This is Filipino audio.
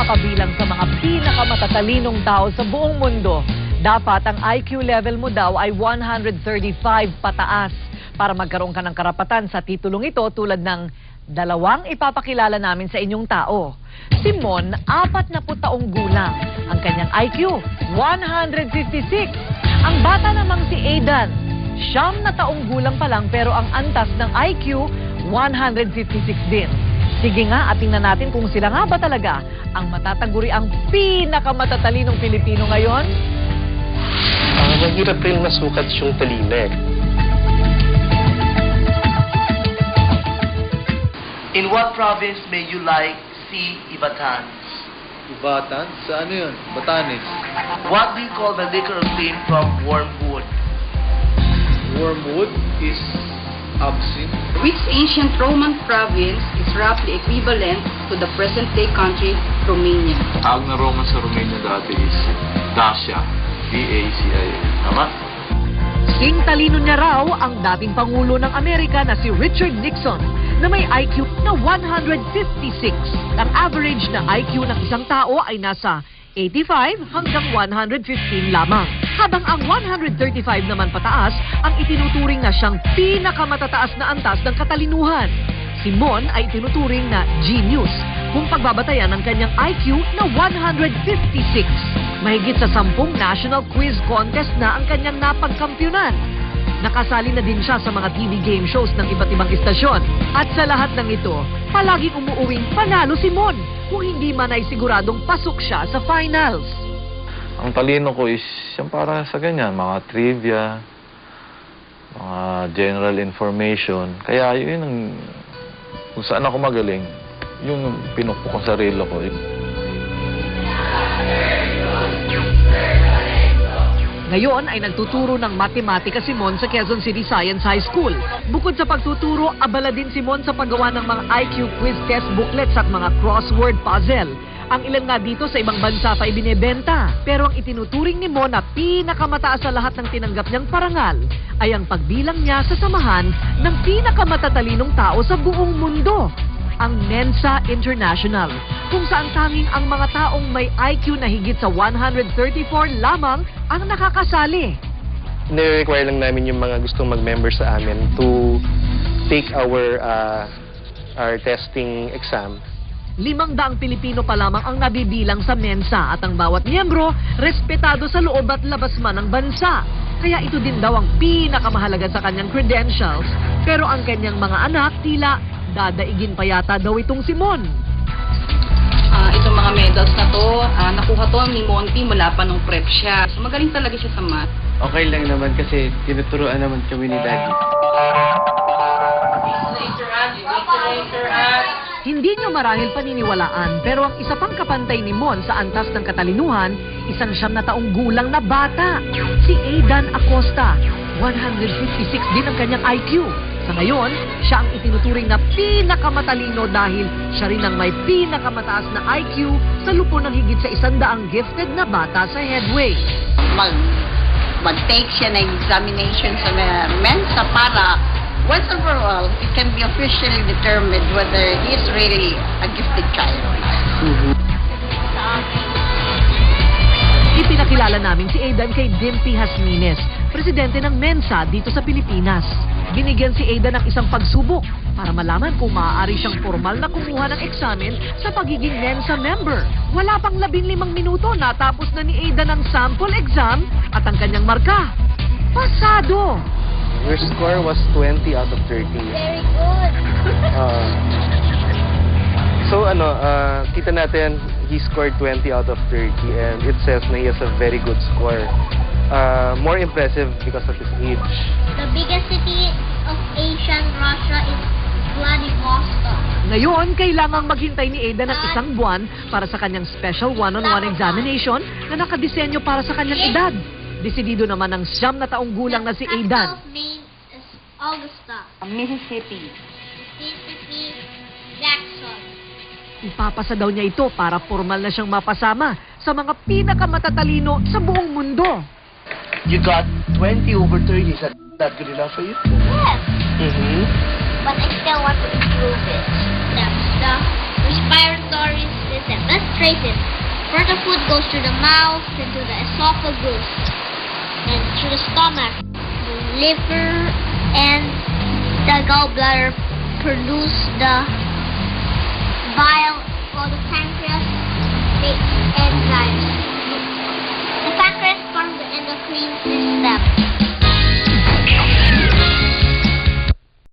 kabilang sa mga pinakamatatalinong tao sa buong mundo, dapat ang IQ level mo daw ay 135 pataas para magkaroon ka ng karapatan sa titulong ito tulad ng dalawang ipapakilala namin sa inyong tao. Si Mon, 40 taong gulang. Ang kanyang IQ, 156. Ang bata namang si Aidan, 9 taong gulang pa lang pero ang antas ng IQ, 156 din. Sige nga at tingnan natin kung sila nga ba talaga ang matataguri ang pinakamatatalinong Pilipino ngayon. Mahirap rin masukat yung talino eh. In what province may you like see Ibatans? Batan? Sa ano yun? Batanes. What do you call the liquor obtained from wormwood? Wormwood is absinthe. Which ancient Roman province is roughly equivalent to the present-day country Romania? Tawag na Roma sa Romania dati is Dacia. D-A-C-I-A. Tama? King talino niya raw ang dating Pangulo ng Amerika na si Richard Nixon na may IQ na 156. Ang average na IQ ng isang tao ay nasa 85 hanggang 115 lamang. Habang ang 135 naman pataas ang itinuturing na siyang pinakamatataas na antas ng katalinuhan. Si Mon ay itinuturing na genius kung pagbabatayan ng kanyang IQ na 156. Mahigit sa 10 national quiz contest na ang kanyang napagkampyonan. Nakasali na din siya sa mga TV game shows ng iba't ibang istasyon. At sa lahat ng ito, palaging umuuwing panalo si Mon kung hindi man ay siguradong pasok siya sa finals. Ang talino ko is yung para sa ganyan, mga trivia, mga general information. Kaya yun ang, kung saan ako magaling, yung pinukpok ko sa sarili ko. Ngayon ay nagtuturo ng matematika si Mon sa Quezon City Science High School. Bukod sa pagtuturo, abala din si Mon sa paggawa ng mga IQ quiz test booklets at mga crossword puzzle. Ang ilan nga dito sa ibang bansa pa ibinebenta. Pero ang itinuturing ni Mon na pinakamataas sa lahat ng tinanggap niyang parangal ay ang pagbilang niya sa samahan ng pinakamatatalinong tao sa buong mundo, ang Mensa International, kung saan tanging ang mga taong may IQ na higit sa 134 lamang ang nakakasali. Nire-require lang namin yung mga gustong mag-member sa amin to take our testing exam. 500 Pilipino pa lamang ang nabibilang sa Mensa at ang bawat miyembro respetado sa loob at labas man ng bansa. Kaya ito din daw ang pinakamahalaga sa kanyang credentials. Pero ang kanyang mga anak tila dadaigin pa yata daw itong si Mon. Itong mga medals na to, nakuha to ni Monty mula pa nung prep siya. So magaling talaga siya sa math. Okay lang naman kasi tinuturuan naman kami ni Daddy. Hindi nyo marahil paniniwalaan, pero ang isa pang kapantay ni Mon sa antas ng katalinuhan, isang 9 taong gulang na bata, si Aidan Acosta. 156 din ang kanyang IQ. Sa ngayon, siya ang itinuturing na pinakamatalino dahil siya rin ang may pinakamataas na IQ sa lupo ng higit sa 100 gifted na bata sa Headway. Mag-take siya ng examination sa Mensa para once and for all, it can be officially determined whether he is really a gifted child. Ipinakilala namin si Aidan kay Dimpy Hasmines, presidente ng Mensa dito sa Pilipinas. Binigyan si Aidan ng isang pagsubok para malaman kung maaari siyang formal na kumuha ng eksamen sa pagiging Mensa member. Wala pang 15 minuto, natapos na ni Aidan ang sample exam at ang kanyang marka, pasado! Your score was 20 out of 30. Very good. Kita natin, he scored 20 out of 30 and it says na he has a very good score. More impressive because of his age. The biggest city of Asian Russia is Vladivostok. Ngayon, kailangang maghintay ni Aidan ng 1 buwan para sa kanyang special one-on-one examination na nakadisenyo para sa kanyang edad. Desidido naman ng 9 taong gulang na si Aidan. Capital name is Augusta. Mississippi. Mississippi, Jackson. Ipapasa daw niya ito para formal na siyang mapasama sa mga pinakamatatalino sa buong mundo. You got 20 over 30. Is that good enough for you? Yes, Mm-hmm. but I still want to improve it. That's the respiratory system. Let's train phases. First, the food goes through the mouth, then to the esophagus, then through the stomach, the liver, and the gallbladder produce the bile, while the pancreas makes enzymes.